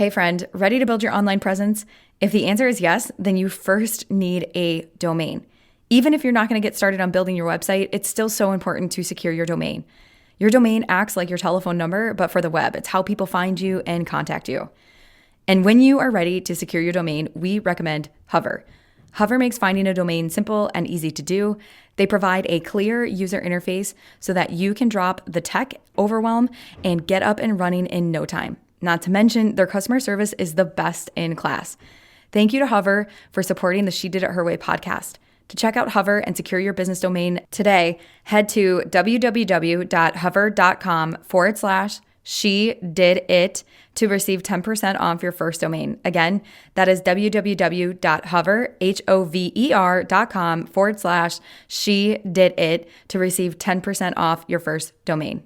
Hey friend, ready to build your online presence? If the answer is yes, then you first need a domain. Even if you're not going to get started on building your website, it's still so important to secure your domain. Your domain acts like your telephone number, but for the web. It's how people find you and contact you. And when you are ready to secure your domain, we recommend Hover. Hover makes finding a domain simple and easy to do. They provide a clear user interface so that you can drop the tech overwhelm and get up and running in no time. Not to mention, their customer service is the best in class. Thank you to Hover for supporting the She Did It Her Way podcast. To check out Hover and secure your business domain today, head to www.hover.com/she-did-it to receive 10% off your first domain. Again, that is www.hover.com/she-did-it to receive 10% off your first domain.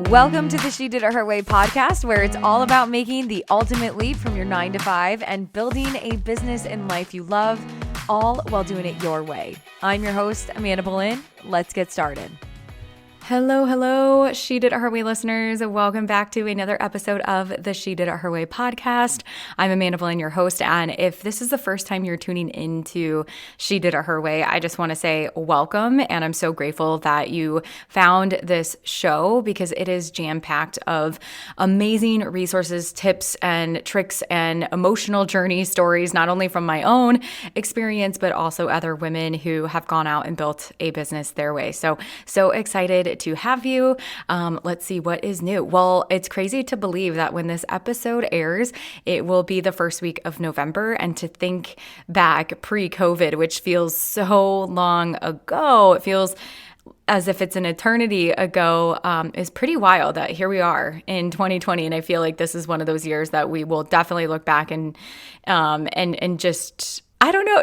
Welcome to the She Did It Her Way podcast, where it's all about making the ultimate leap from your 9 to 5 and building a business and life you love, all while doing it your way. I'm your host, Amanda Boleyn. Let's get started. Hello, She Did It Her Way listeners. Welcome back to another episode of the She Did It Her Way podcast. I'm Amanda Boleyn, your host, and if this is the first time you're tuning into She Did It Her Way, I just want to say welcome, and I'm so grateful that you found this show because it is jam-packed of amazing resources, tips, and tricks, and emotional journey stories, not only from my own experience, but also other women who have gone out and built a business their way. So excited to have you. Let's see what is new. Well, it's crazy to believe that when this episode airs, it will be the first week of November. And to think back pre-COVID, which feels so long ago, it feels as if it's an eternity ago, is pretty wild that here we are in 2020. And I feel like this is one of those years that we will definitely look back and just, I don't know,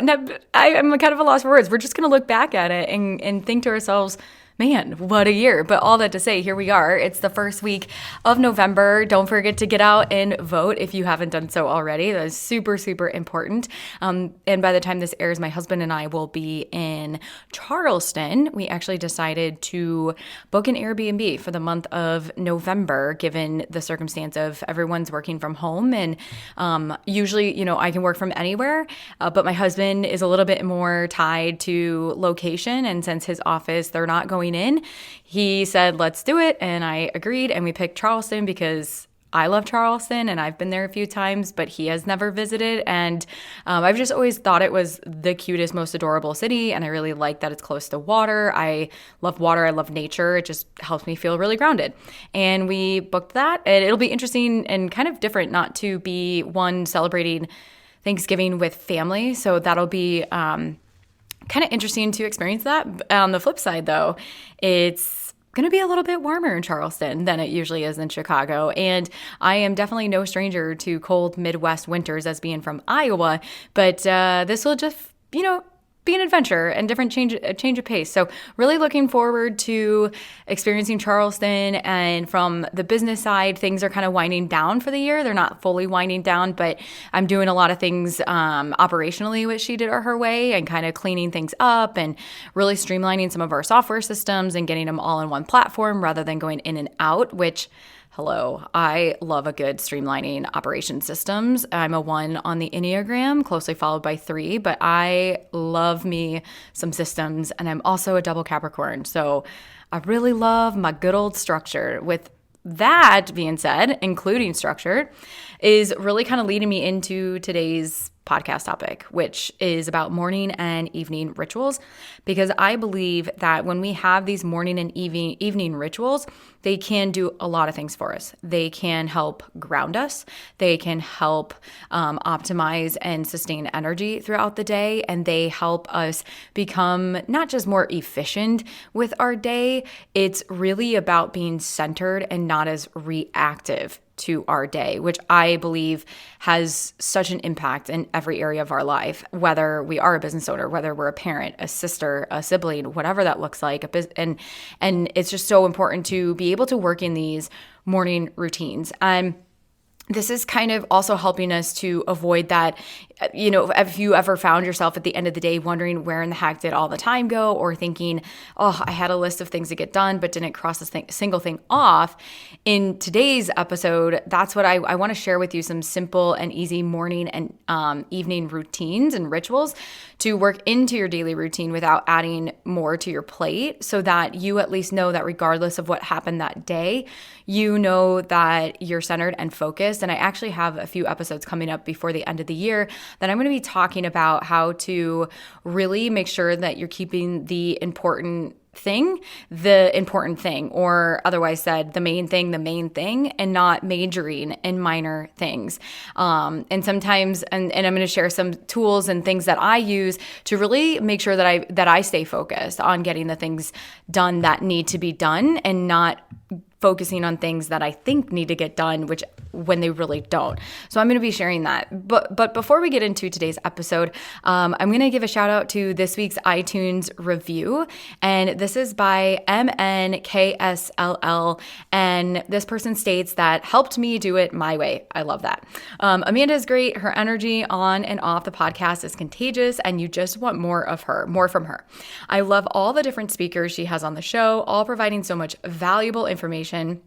I'm kind of a loss for words. We're just going to look back at it and think to ourselves, man, what a year. But all that to say, here we are. It's the first week of November. Don't forget to get out and vote if you haven't done so already. That is super, super important. And by the time this airs, my husband and I will be in Charleston. We actually decided to book an Airbnb for the month of November, given the circumstance of everyone's working from home. And usually, I can work from anywhere, but my husband is a little bit more tied to location. And since his office, they're not going in, he said, let's do it. And I agreed. And we picked Charleston because I love Charleston and I've been there a few times, but he has never visited. And I've just always thought it was the cutest, most adorable city. And I really like that it's close to water. I love water. I love nature. It just helps me feel really grounded. And we booked that. And it'll be interesting and kind of different not to be one celebrating Thanksgiving with family. So that'll be kind of interesting to experience that. On the flip side, though, it's going to be a little bit warmer in Charleston than it usually is in Chicago. And I am definitely no stranger to cold Midwest winters as being from Iowa. But this will just, be an adventure and different change of pace. So really looking forward to experiencing Charleston. And from the business side, things are kind of winding down for the year. They're not fully winding down, but I'm doing a lot of things operationally with She Did It Her Way and kind of cleaning things up and really streamlining some of our software systems and getting them all in one platform rather than going in and out, which hello, I love a good streamlining operation systems. I'm a 1 on the Enneagram, closely followed by 3, but I love me some systems, and I'm also a double Capricorn. So I really love my good old structure. With that being said, including structure, is really kind of leading me into today's podcast topic, which is about morning and evening rituals, because I believe that when we have these morning and evening rituals, they can do a lot of things for us. They can help ground us. They can help optimize and sustain energy throughout the day, and they help us become not just more efficient with our day. It's really about being centered and not as reactive to our day, which I believe has such an impact in every area of our life, whether we are a business owner, whether we're a parent, a sister, a sibling, whatever that looks like. And it's just so important to be able to work in these morning routines. this is kind of also helping us to avoid that, if you ever found yourself at the end of the day wondering where in the heck did all the time go, or thinking, oh, I had a list of things to get done, but didn't cross a single thing off. In today's episode, that's what I want to share with you, some simple and easy morning and evening routines and rituals to work into your daily routine without adding more to your plate, so that you at least know that regardless of what happened that day, you know that you're centered and focused. And I actually have a few episodes coming up before the end of the year that I'm going to be talking about how to really make sure that you're keeping the important thing, or otherwise said, the main thing, and not majoring in minor things. And sometimes, and I'm going to share some tools and things that I use to really make sure that I stay focused on getting the things done that need to be done, and not focusing on things that I think need to get done, when they really don't. So I'm going to be sharing that. But before we get into today's episode, I'm going to give a shout out to this week's iTunes review. And this is by MNKSLL. And this person states that helped me do it my way. I love that. Amanda is great. Her energy on and off the podcast is contagious, and you just want more from her. I love all the different speakers she has on the show, all providing so much valuable information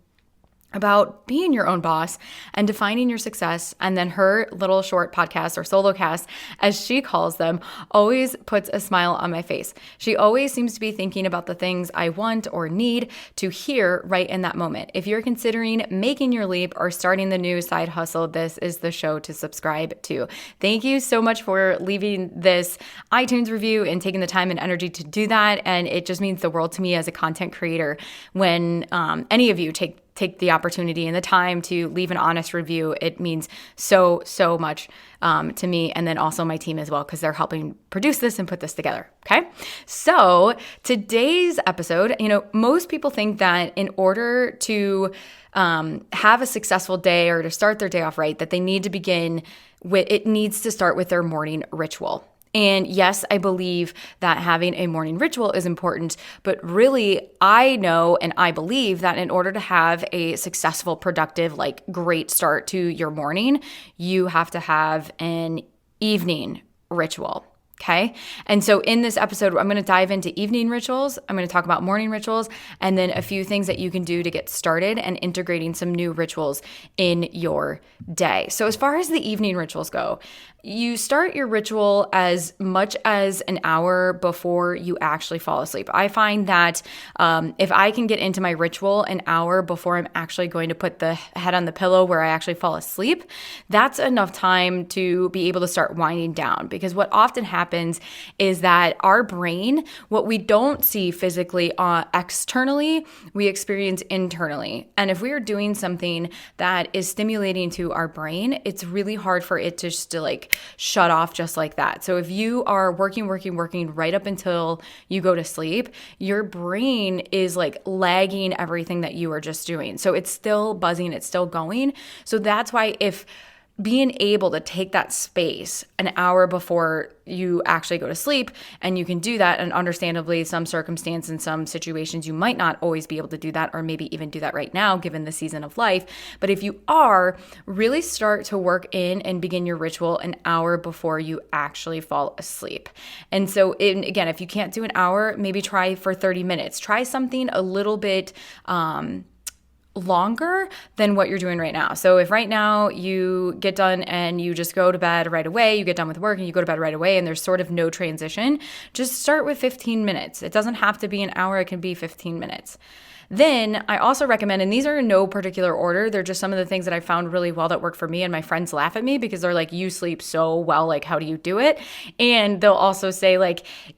about being your own boss and defining your success. And then her little short podcast, or solo cast, as she calls them, always puts a smile on my face. She always seems to be thinking about the things I want or need to hear right in that moment. If you're considering making your leap or starting the new side hustle, this is the show to subscribe to. Thank you so much for leaving this iTunes review and taking the time and energy to do that. And it just means the world to me as a content creator when any of you take the opportunity and the time to leave an honest review. It means so much to me, and then also my team as well, because they're helping produce this and put this together. Okay. So today's episode, most people think that in order to have a successful day or to start their day off right, that they need to it needs to start with their morning ritual. And yes, I believe that having a morning ritual is important, but really I know and I believe that in order to have a successful, productive, great start to your morning, you have to have an evening ritual. Okay. And so in this episode, I'm going to dive into evening rituals. I'm going to talk about morning rituals, and then a few things that you can do to get started and integrating some new rituals in your day. So as far as the evening rituals go, you start your ritual as much as an hour before you actually fall asleep. I find that if I can get into my ritual an hour before I'm actually going to put the head on the pillow where I actually fall asleep, that's enough time to be able to start winding down. Because what often happens is that our brain, what we don't see physically externally, we experience internally. And if we are doing something that is stimulating to our brain, it's really hard for it to just shut off just like that. So if you are working right up until you go to sleep, your brain is lagging everything that you are just doing. So it's still buzzing, it's still going. So that's why if being able to take that space an hour before you actually go to sleep, and you can do that, and understandably, some circumstance and some situations, you might not always be able to do that, or maybe even do that right now, given the season of life. But if you are, really start to work in and begin your ritual an hour before you actually fall asleep. And so, again, if you can't do an hour, maybe try for 30 minutes. Try something a little bit longer than what you're doing right now. So if right now you get done and you just go to bed right away, you get done with work and you go to bed right away, and there's sort of no transition, just start with 15 minutes. It doesn't have to be an hour, it can be 15 minutes. Then I also recommend, and these are in no particular order, they're just some of the things that I found really well that work for me, and my friends laugh at me because they're like, you sleep so well, how do you do it? And they'll also say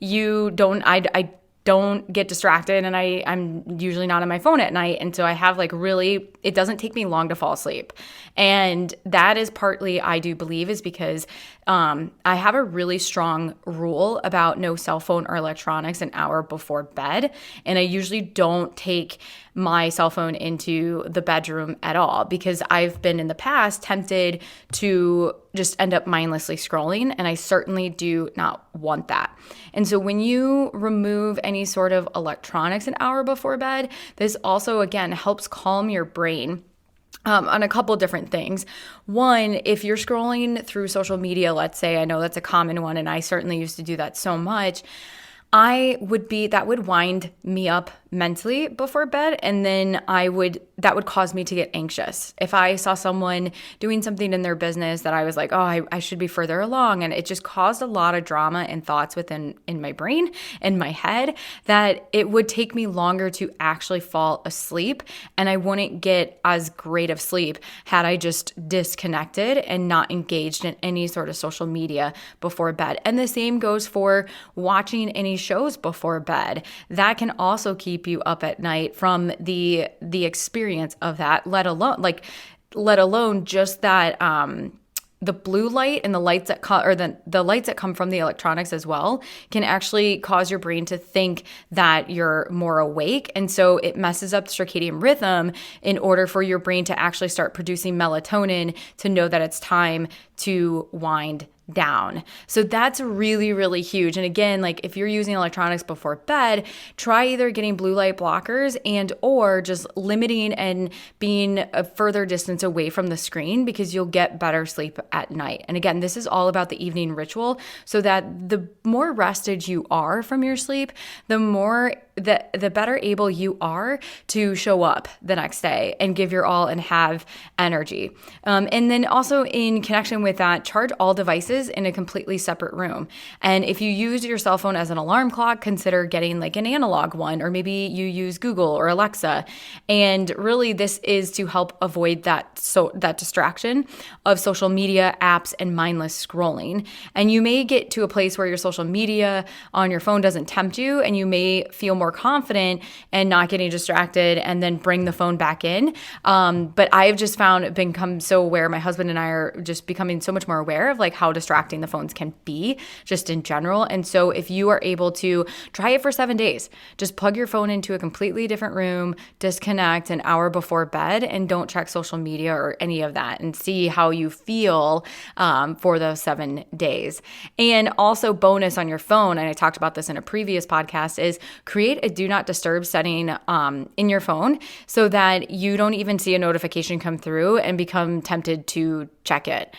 you don't, I don't get distracted, and I'm usually not on my phone at night. And so I have it doesn't take me long to fall asleep. And that is partly, I do believe, is because I have a really strong rule about no cell phone or electronics an hour before bed. And I usually don't take my cell phone into the bedroom at all, because I've been in the past tempted to just end up mindlessly scrolling, and I certainly do not want that. And so when you remove any sort of electronics an hour before bed, this also, again, helps calm your brain on a couple different things. One, if you're scrolling through social media, let's say, I know that's a common one, and I certainly used to do that so much, that would wind me up mentally before bed, and then that would cause me to get anxious. If I saw someone doing something in their business that I was like, oh, I should be further along, and it just caused a lot of drama and thoughts in my brain, in my head, that it would take me longer to actually fall asleep, and I wouldn't get as great of sleep had I just disconnected and not engaged in any sort of social media before bed. And the same goes for watching any shows before bed. That can also keep you up at night from the experience of that, let alone just that the blue light and the lights that the lights that come from the electronics as well can actually cause your brain to think that you're more awake. And so it messes up the circadian rhythm in order for your brain to actually start producing melatonin to know that it's time to wind down. So that's really, really huge. And again, like if you're using electronics before bed, try either getting blue light blockers or just limiting and being a further distance away from the screen, because you'll get better sleep at night. And again, this is all about the evening ritual, so that the more rested you are from your sleep, the better able you are to show up the next day and give your all and have energy. And then also in connection with that, charge all devices in a completely separate room. And if you use your cell phone as an alarm clock, consider getting like an analog one, or maybe you use Google or Alexa. And really this is to help avoid that distraction of social media, apps, and mindless scrolling. And you may get to a place where your social media on your phone doesn't tempt you, and you may feel more confident and not getting distracted, and then bring the phone back in. But I have just become so aware, my husband and I are just becoming so much more aware of like how distracting the phones can be just in general. And so if you are able to try it for 7 days, just plug your phone into a completely different room, disconnect an hour before bed, and don't check social media or any of that, and see how you feel for those 7 days. And also bonus on your phone, and I talked about this in a previous podcast, is create a do not disturb setting in your phone so that you don't even see a notification come through and become tempted to check it.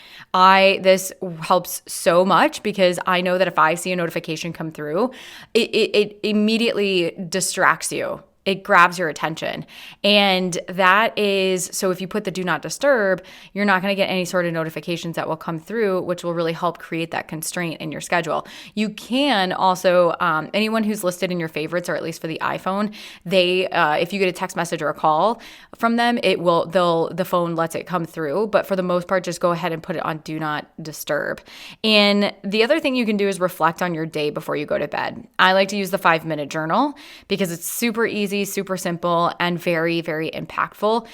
This helps so much, because I know that if I see a notification come through, it immediately distracts you. It grabs your attention. And that is, so if you put the do not disturb, you're not going to get any sort of notifications that will come through, which will really help create that constraint in your schedule. You can also, anyone who's listed in your favorites, or at least for the iPhone, if you get a text message or a call from them, the phone lets it come through. But for the most part, just go ahead and put it on do not disturb. And the other thing you can do is reflect on your day before you go to bed. I like to use the 5-minute journal because it's super easy, super simple, and very, very impactful.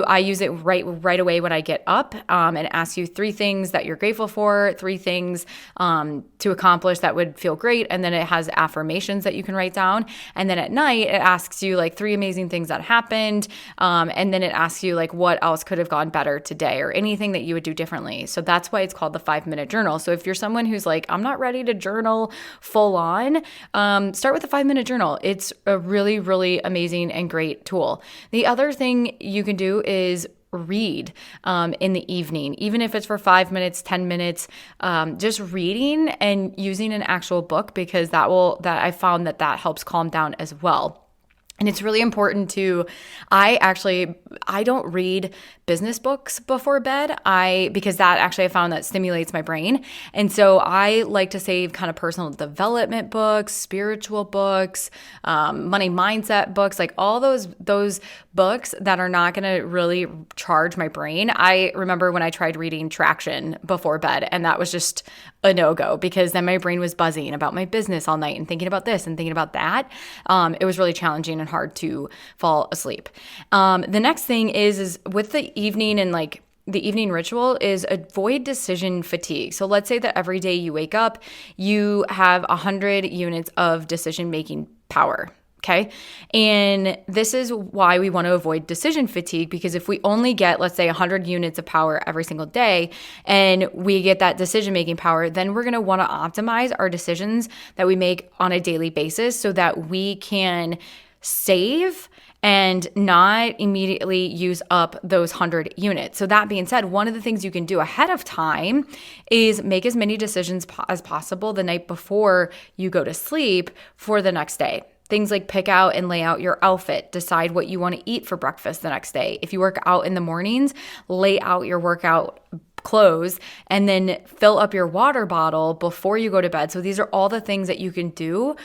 I use it right away when I get up, and ask you 3 things that you're grateful for, 3 things to accomplish that would feel great, and then it has affirmations that you can write down. And then at night, it asks you like 3 amazing things that happened, and then it asks you like what else could have gone better today, or anything that you would do differently. So that's why it's called the 5-minute journal. So if you're someone who's like, I'm not ready to journal full on, start with the 5-minute journal. It's a really, really amazing and great tool. The other thing you can do is read in the evening, even if it's for 5 minutes, 10 minutes, just reading and using an actual book, because I found that helps calm down as well. And it's really important I don't read business books before bed, because I found that stimulates my brain. And so I like to save kind of personal development books, spiritual books, money mindset books, like all those books that are not going to really charge my brain. I remember when I tried reading Traction before bed, and that was just a no-go, because then my brain was buzzing about my business all night and thinking about this and thinking about that. It was really challenging and hard to fall asleep. The next thing is with the evening and like the evening ritual is avoid decision fatigue. So let's say that every day you wake up, you have 100 units of decision-making power. Okay. And this is why we want to avoid decision fatigue, because if we only get, let's say, 100 units of power every single day, and we get that decision-making power, then we're going to want to optimize our decisions that we make on a daily basis so that we can save and not immediately use up those 100 units. So that being said, one of the things you can do ahead of time is make as many decisions as possible the night before you go to sleep for the next day. Things like pick out and lay out your outfit, decide what you want to eat for breakfast the next day. If you work out in the mornings, lay out your workout clothes and then fill up your water bottle before you go to bed. So these are all the things that you can do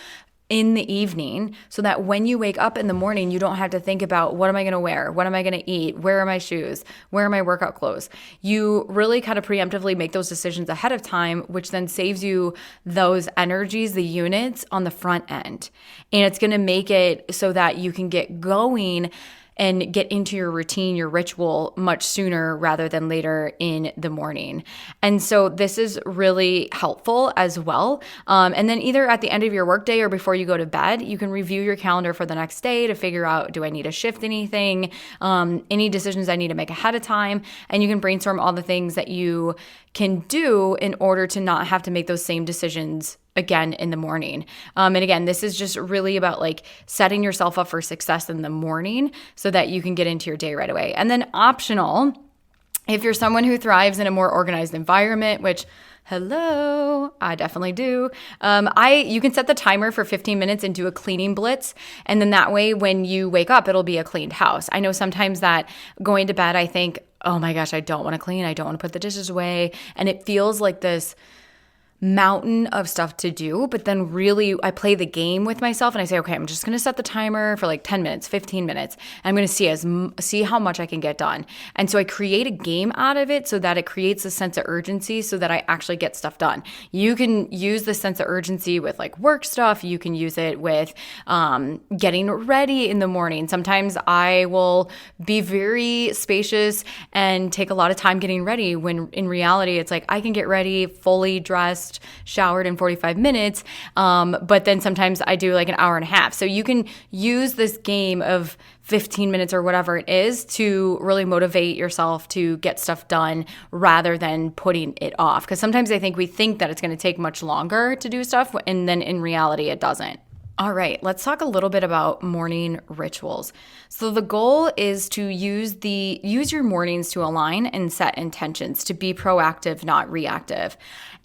in the evening so that when you wake up in the morning, you don't have to think about what am I going to wear? What am I going to eat? Where are my shoes? Where are my workout clothes? You really kind of preemptively make those decisions ahead of time, which then saves you those energies, the units on the front end. And it's going to make it so that you can get going and get into your routine, your ritual much sooner rather than later in the morning. And so this is really helpful as well. And then either at the end of your workday or before you go to bed, you can review your calendar for the next day to figure out, do I need to shift anything, any decisions I need to make ahead of time, and you can brainstorm all the things that you can do in order to not have to make those same decisions again in the morning. And again, this is just really about like setting yourself up for success in the morning so that you can get into your day right away. And then optional, if you're someone who thrives in a more organized environment, which hello, I definitely do. You can set the timer for 15 minutes and do a cleaning blitz. And then that way, when you wake up, it'll be a cleaned house. I know sometimes that going to bed, I think, oh my gosh, I don't want to clean. I don't want to put the dishes away. And it feels like this mountain of stuff to do, but then really I play the game with myself and I say, okay, I'm just going to set the timer for like 10 minutes, 15 minutes. And I'm going to see how much I can get done. And so I create a game out of it so that it creates a sense of urgency so that I actually get stuff done. You can use the sense of urgency with like work stuff. You can use it with getting ready in the morning. Sometimes I will be very spacious and take a lot of time getting ready when in reality, it's like I can get ready fully dressed, showered in 45 minutes, but then sometimes I do like an hour and a half. So you can use this game of 15 minutes or whatever it is to really motivate yourself to get stuff done rather than putting it off. Because sometimes I think we think that it's going to take much longer to do stuff, and then in reality it doesn't. All right, let's talk a little bit about morning rituals. So the goal is to use your mornings to align and set intentions, to be proactive, not reactive.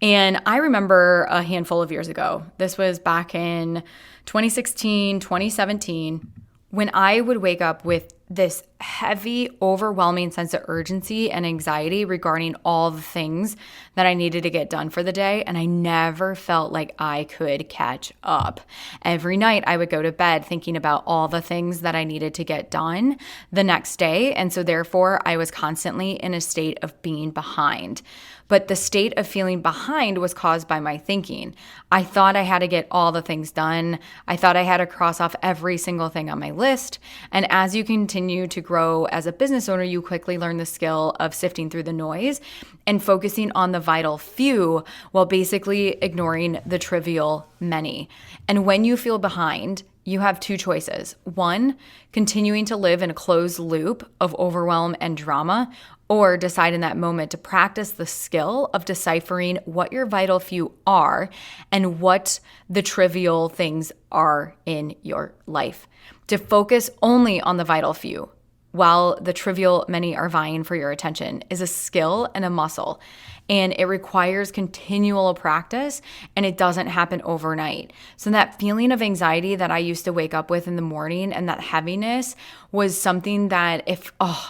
And I remember a handful of years ago, this was back in 2016, 2017, when I would wake up with this heavy, overwhelming sense of urgency and anxiety regarding all the things that I needed to get done for the day, and I never felt like I could catch up. Every night I would go to bed thinking about all the things that I needed to get done the next day, and so therefore I was constantly in a state of being behind. But the state of feeling behind was caused by my thinking. I thought I had to get all the things done. I thought I had to cross off every single thing on my list. And as you continue to grow as a business owner, you quickly learn the skill of sifting through the noise and focusing on the vital few while basically ignoring the trivial many. And when you feel behind, you have two choices. One, continuing to live in a closed loop of overwhelm and drama, or decide in that moment to practice the skill of deciphering what your vital few are and what the trivial things are in your life. To focus only on the vital few while the trivial many are vying for your attention is a skill and a muscle. And it requires continual practice, and it doesn't happen overnight. So that feeling of anxiety that I used to wake up with in the morning and that heaviness was something that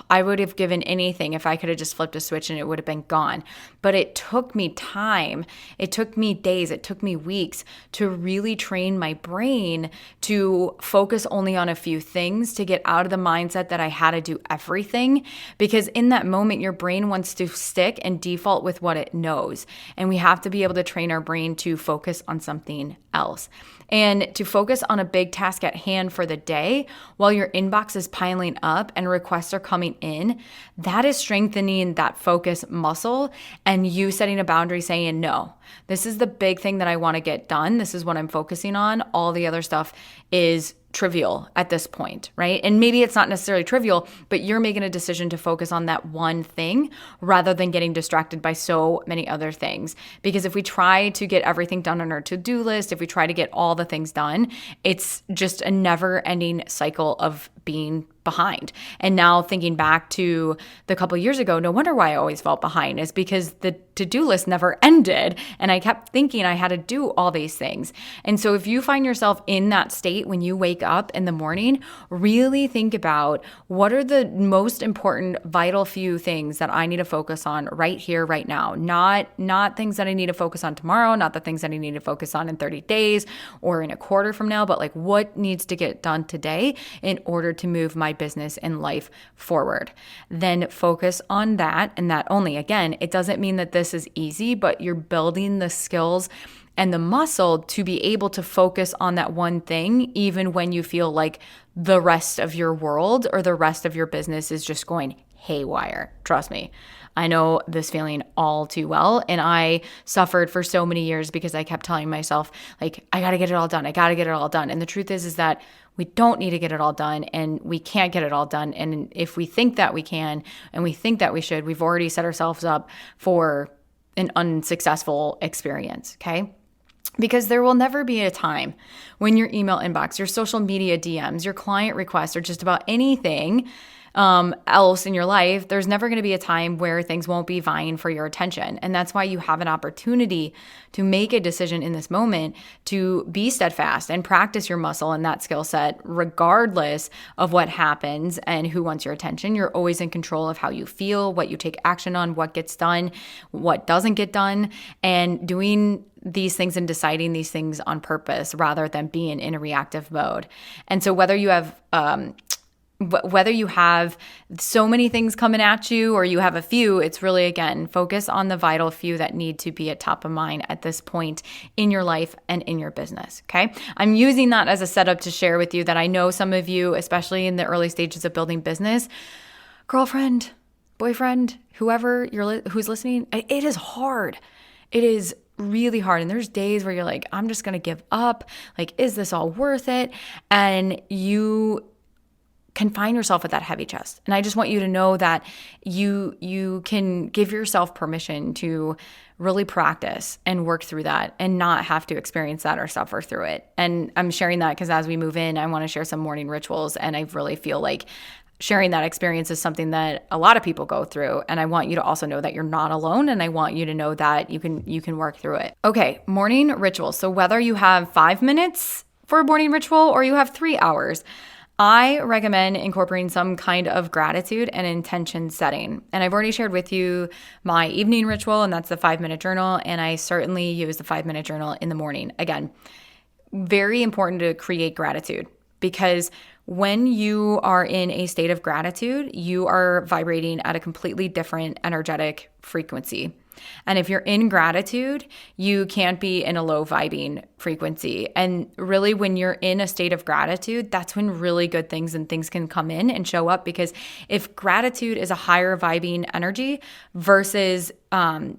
I would have given anything if I could have just flipped a switch and it would have been gone. But it took me time. It took me days. It took me weeks to really train my brain to focus only on a few things, to get out of the mindset that I had to do everything. Because in that moment, your brain wants to stick and default with what it knows. And we have to be able to train our brain to focus on something else. And to focus on a big task at hand for the day while your inbox is piling up and requests are coming in, that is strengthening that focus muscle and you setting a boundary saying, no, this is the big thing that I want to get done. This is what I'm focusing on. All the other stuff is trivial at this point, right? And maybe it's not necessarily trivial, but you're making a decision to focus on that one thing rather than getting distracted by so many other things. Because if we try to get everything done on our to-do list, if we try to get all the things done, it's just a never-ending cycle of being behind. And now thinking back to the couple years ago, no wonder why I always felt behind is because the to-do list never ended. And I kept thinking I had to do all these things. And so if you find yourself in that state when you wake up in the morning, really think about what are the most important, vital few things that I need to focus on right here, right now. Not things that I need to focus on tomorrow, not the things that I need to focus on in 30 days or in a quarter from now, but like what needs to get done today in order to move my business and life forward. Then focus on that and that only. Again, it doesn't mean that this is easy, but you're building the skills and the muscle to be able to focus on that one thing, even when you feel like the rest of your world or the rest of your business is just going haywire. Trust me. I know this feeling all too well. And I suffered for so many years because I kept telling myself, like, I got to get it all done. I got to get it all done. And the truth is that we don't need to get it all done and we can't get it all done. And if we think that we can and we think that we should, we've already set ourselves up for an unsuccessful experience. Okay. Because there will never be a time when your email inbox, your social media DMs, your client requests, or just about anything else in your life, there's never going to be a time where things won't be vying for your attention. And that's why you have an opportunity to make a decision in this moment to be steadfast and practice your muscle and that skill set, regardless of what happens and who wants your attention. You're always in control of how you feel, what you take action on, what gets done, what doesn't get done, and doing these things and deciding these things on purpose rather than being in a reactive mode. And so whether you have so many things coming at you or you have a few, it's really, again, focus on the vital few that need to be at top of mind at this point in your life and in your business, okay? I'm using that as a setup to share with you that I know some of you, especially in the early stages of building business, girlfriend, boyfriend, whoever who's listening, it is hard. It is really hard. And there's days where you're like, I'm just going to give up. Like, is this all worth it? And you can find yourself with that heavy chest. And I just want you to know that you can give yourself permission to really practice and work through that and not have to experience that or suffer through it. And I'm sharing that because as we move in, I want to share some morning rituals. And I really feel like sharing that experience is something that a lot of people go through. And I want you to also know that you're not alone. And I want you to know that you can work through it. Okay, morning rituals. So whether you have 5 minutes for a morning ritual or you have 3 hours, I recommend incorporating some kind of gratitude and intention setting. And I've already shared with you my evening ritual, and that's the 5-minute journal. And I certainly use the 5-minute journal in the morning. Again, very important to create gratitude because when you are in a state of gratitude, you are vibrating at a completely different energetic frequency. And if you're in gratitude, you can't be in a low vibing frequency. And really, when you're in a state of gratitude, that's when really good things and things can come in and show up. Because if gratitude is a higher vibing energy versus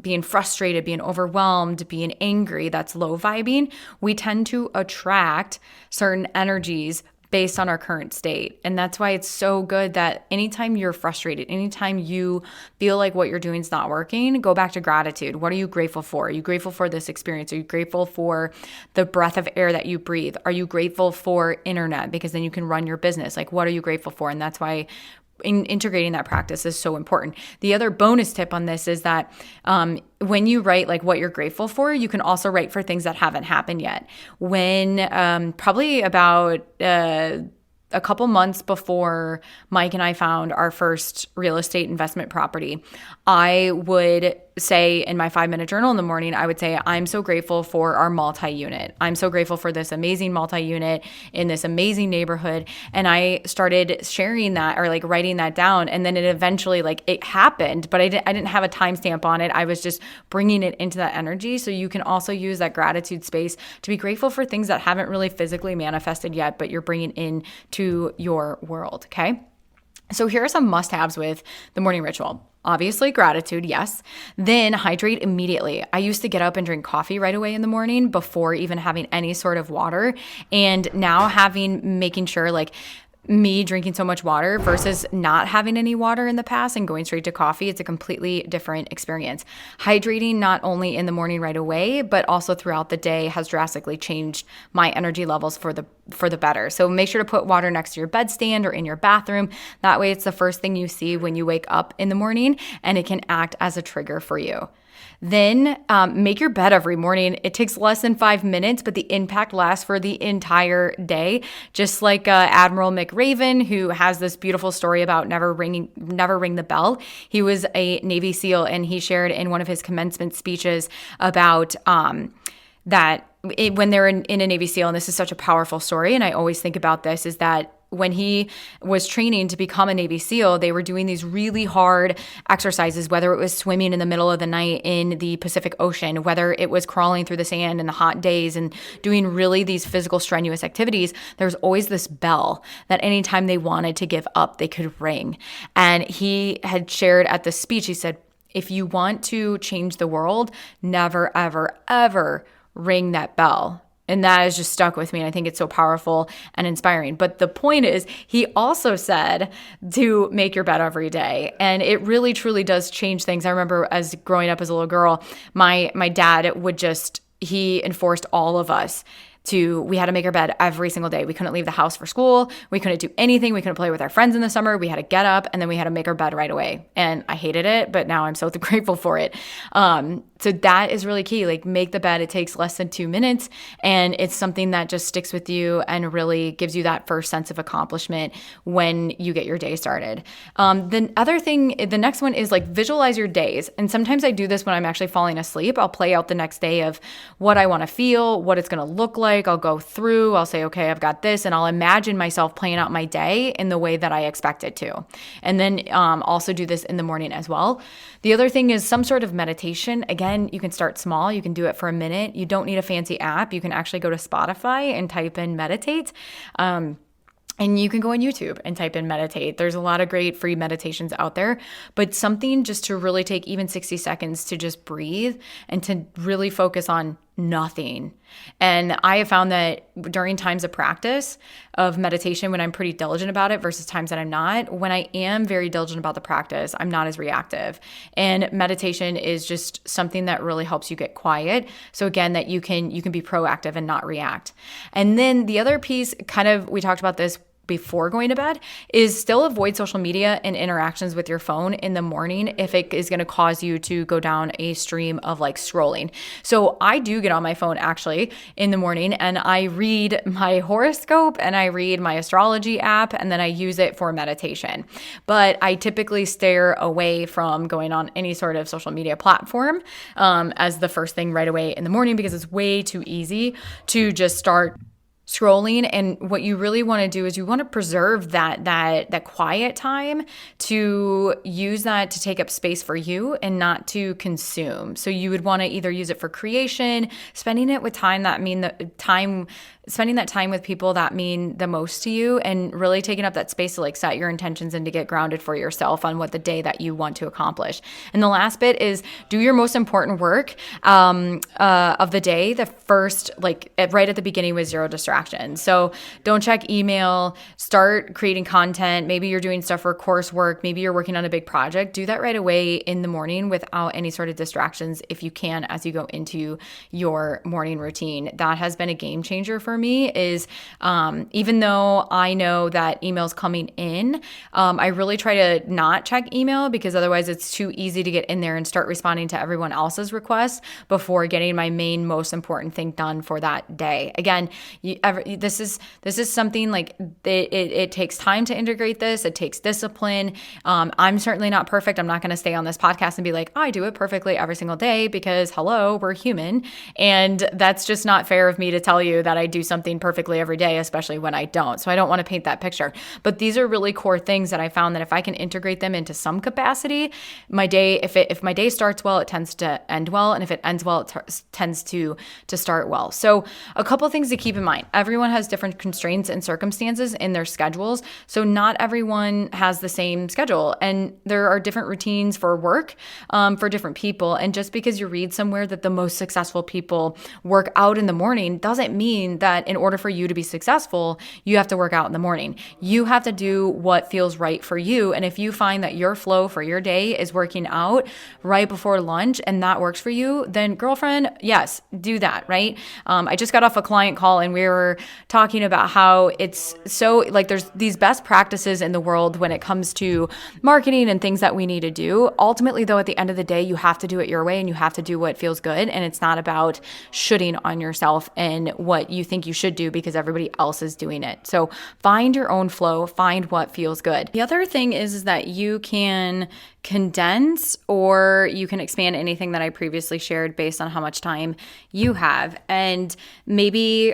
being frustrated, being overwhelmed, being angry, that's low vibing, we tend to attract certain energies based on our current state. And that's why it's so good that anytime you're frustrated, anytime you feel like what you're doing is not working, go back to gratitude. What are you grateful for? Are you grateful for this experience? Are you grateful for the breath of air that you breathe? Are you grateful for internet? Because then you can run your business. Like, what are you grateful for? And that's why integrating that practice is so important. The other bonus tip on this is that when you write like what you're grateful for, you can also write for things that haven't happened yet. When probably about a couple months before Mike and I found our first real estate investment property, I would say in my 5-minute journal in the morning, I would say, I'm so grateful for our multi-unit. I'm so grateful for this amazing multi-unit in this amazing neighborhood. And I started sharing that or like writing that down. And then it eventually like it happened, but I didn't have a timestamp on it. I was just bringing it into that energy. So you can also use that gratitude space to be grateful for things that haven't really physically manifested yet, but you're bringing in to your world. Okay. So here are some must-haves with the morning ritual. Obviously, gratitude, yes. Then hydrate immediately. I used to get up and drink coffee right away in the morning before even having any sort of water. And now making sure like me drinking so much water versus not having any water in the past and going straight to coffee, it's a completely different experience. Hydrating not only in the morning right away, but also throughout the day has drastically changed my energy levels for the better. So make sure to put water next to your bedstand or in your bathroom. That way it's the first thing you see when you wake up in the morning, and it can act as a trigger for you. Then make your bed every morning. It takes less than 5 minutes, but the impact lasts for the entire day. Just like Admiral McRaven, who has this beautiful story about never ring the bell. He was a Navy SEAL, and he shared in one of his commencement speeches about when they're in a Navy SEAL, and this is such a powerful story, and I always think about this, is that when he was training to become a Navy SEAL, they were doing these really hard exercises, whether it was swimming in the middle of the night in the Pacific Ocean, whether it was crawling through the sand in the hot days and doing really these physical strenuous activities. There's always this bell that anytime they wanted to give up, they could ring. And he had shared at the speech, he said, if you want to change the world, never, ever, ever ring that bell. And that has just stuck with me. And I think it's so powerful and inspiring. But the point is, he also said to make your bed every day. And it really, truly does change things. I remember as growing up as a little girl, my dad he enforced all of us we had to make our bed every single day. We couldn't leave the house for school. We couldn't do anything. We couldn't play with our friends in the summer. We had to get up, and then we had to make our bed right away. And I hated it, but now I'm so grateful for it. So that is really key. Like, make the bed. It takes less than 2 minutes, and it's something that just sticks with you and really gives you that first sense of accomplishment when you get your day started. The next one is like visualize your days. And sometimes I do this when I'm actually falling asleep. I'll play out the next day of what I want to feel, what it's going to look like. I'll go through, I'll say, okay, I've got this, and I'll imagine myself playing out my day in the way that I expect it to. And then also do this in the morning as well. The other thing is some sort of meditation. Again, you can start small. You can do it for a minute. You don't need a fancy app. You can actually go to Spotify and type in meditate. And you can go on YouTube and type in meditate. There's a lot of great free meditations out there, but something just to really take even 60 seconds to just breathe and to really focus on nothing. And I have found that during times of practice of meditation, when I'm pretty diligent about it versus times that I'm not, when I am very diligent about the practice, I'm not as reactive. And meditation is just something that really helps you get quiet. So again, that you can be proactive and not react. And then the other piece, we talked about this before going to bed, is still avoid social media and interactions with your phone in the morning if it is going to cause you to go down a stream of like scrolling. So I do get on my phone actually in the morning, and I read my horoscope and I read my astrology app, and then I use it for meditation. But I typically steer away from going on any sort of social media platform as the first thing right away in the morning, because it's way too easy to just start scrolling. And what you really want to do is you want to preserve that quiet time, to use that to take up space for you and not to consume. So you would want to either use it for creation, spending it with spending that time with people that mean the most to you, and really taking up that space to like set your intentions and to get grounded for yourself on what the day that you want to accomplish. And the last bit is do your most important work of the day, the first, right at the beginning with zero distractions. So don't check email, start creating content. Maybe you're doing stuff for coursework. Maybe you're working on a big project. Do that right away in the morning without any sort of distractions if you can, as you go into your morning routine. That has been a game changer for me, is even though I know that email's coming in, I really try to not check email, because otherwise it's too easy to get in there and start responding to everyone else's requests before getting my main most important thing done for that day. Again, this is something like it takes time to integrate this. It takes discipline. I'm certainly not perfect. I'm not going to stay on this podcast and be like, I do it perfectly every single day, because hello, we're human. And that's just not fair of me to tell you that I do something perfectly every day, especially when I don't. So I don't want to paint that picture. But these are really core things that I found that if I can integrate them into some capacity, my day, if my day starts well, it tends to end well. And if it ends well, it tends to start well. So a couple things to keep in mind. everyone has different constraints and circumstances in their schedules. So not everyone has the same schedule, and there are different routines for work for different people. And just because you read somewhere that the most successful people work out in the morning doesn't mean that in order for you to be successful, you have to work out in the morning. You have to do what feels right for you. And if you find that your flow for your day is working out right before lunch and that works for you, then girlfriend, yes, do that, right? I just got off a client call and we were talking about how it's so like there's these best practices in the world when it comes to marketing and things that we need to do. Ultimately, though, at the end of the day, you have to do it your way and you have to do what feels good. And it's not about shooting on yourself and what you think you should do because everybody else is doing it. So find your own flow, find what feels good. The other thing is that you can condense or you can expand anything that I previously shared based on how much time you have. And maybe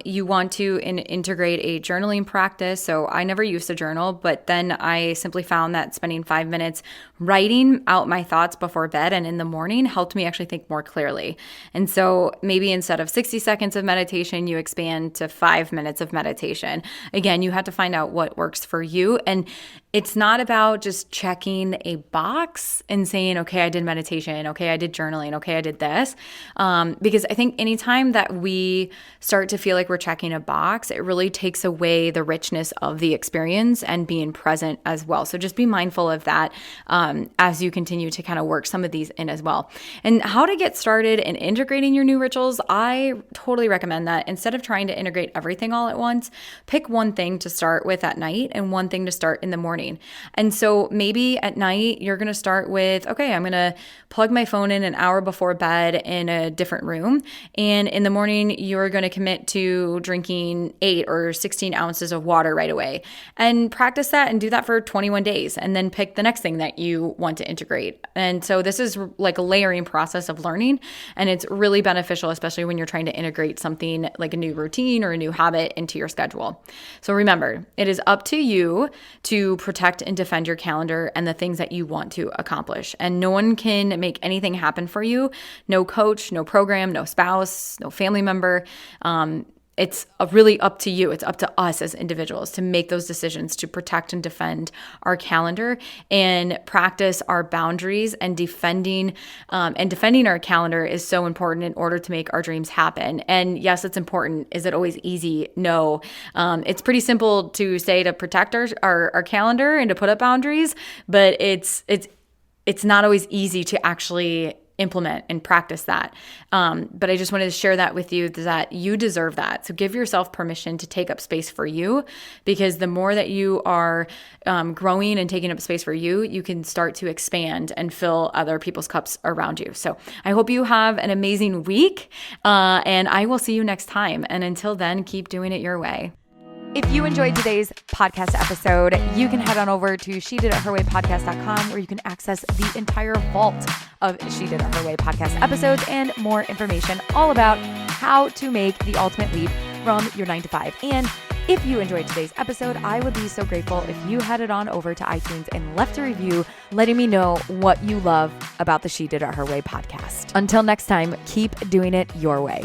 you want to integrate a journaling practice. So I never used to journal, but then I simply found that spending 5 minutes writing out my thoughts before bed and in the morning helped me actually think more clearly. And so maybe instead of 60 seconds of meditation, you expand to 5 minutes of meditation. Again, you have to find out what works for you. And it's not about just checking a box and saying, okay, I did meditation. Okay, I did journaling. Okay, I did this. Because I think anytime that we start to feel like we're checking a box, it really takes away the richness of the experience and being present as well. So just be mindful of that as you continue to kind of work some of these in as well. And how to get started in integrating your new rituals, I totally recommend that instead of trying to integrate everything all at once, pick one thing to start with at night and one thing to start in the morning. And so maybe at night, you're going to start with, okay, I'm going to plug my phone in an hour before bed in a different room. And in the morning, you're going to commit to drinking 8 or 16 ounces of water right away. And practice that and do that for 21 days. And then pick the next thing that you want to integrate. And so this is like a layering process of learning. And it's really beneficial, especially when you're trying to integrate something like a new routine or a new habit into your schedule. So remember, it is up to you to protect and defend your calendar and the things that you want to accomplish. And no one can make anything happen for you. No coach, no program, no spouse, no family member. It's really up to you. It's up to us as individuals to make those decisions to protect and defend our calendar and practice our boundaries and defending our calendar is so important in order to make our dreams happen. And yes, it's important. Is it always easy? No. It's pretty simple to say to protect our calendar and to put up boundaries, but it's not always easy to actually implement and practice that. But I just wanted to share that with you that you deserve that. So give yourself permission to take up space for you, because the more that you are growing and taking up space for you, you can start to expand and fill other people's cups around you. So I hope you have an amazing week and I will see you next time. And until then, keep doing it your way. If you enjoyed today's podcast episode, you can head on over to shediditherwaypodcast.com where you can access the entire vault of She Did It Her Way podcast episodes and more information all about how to make the ultimate leap from your 9 to 5. And if you enjoyed today's episode, I would be so grateful if you headed on over to iTunes and left a review letting me know what you love about the She Did It Her Way podcast. Until next time, keep doing it your way.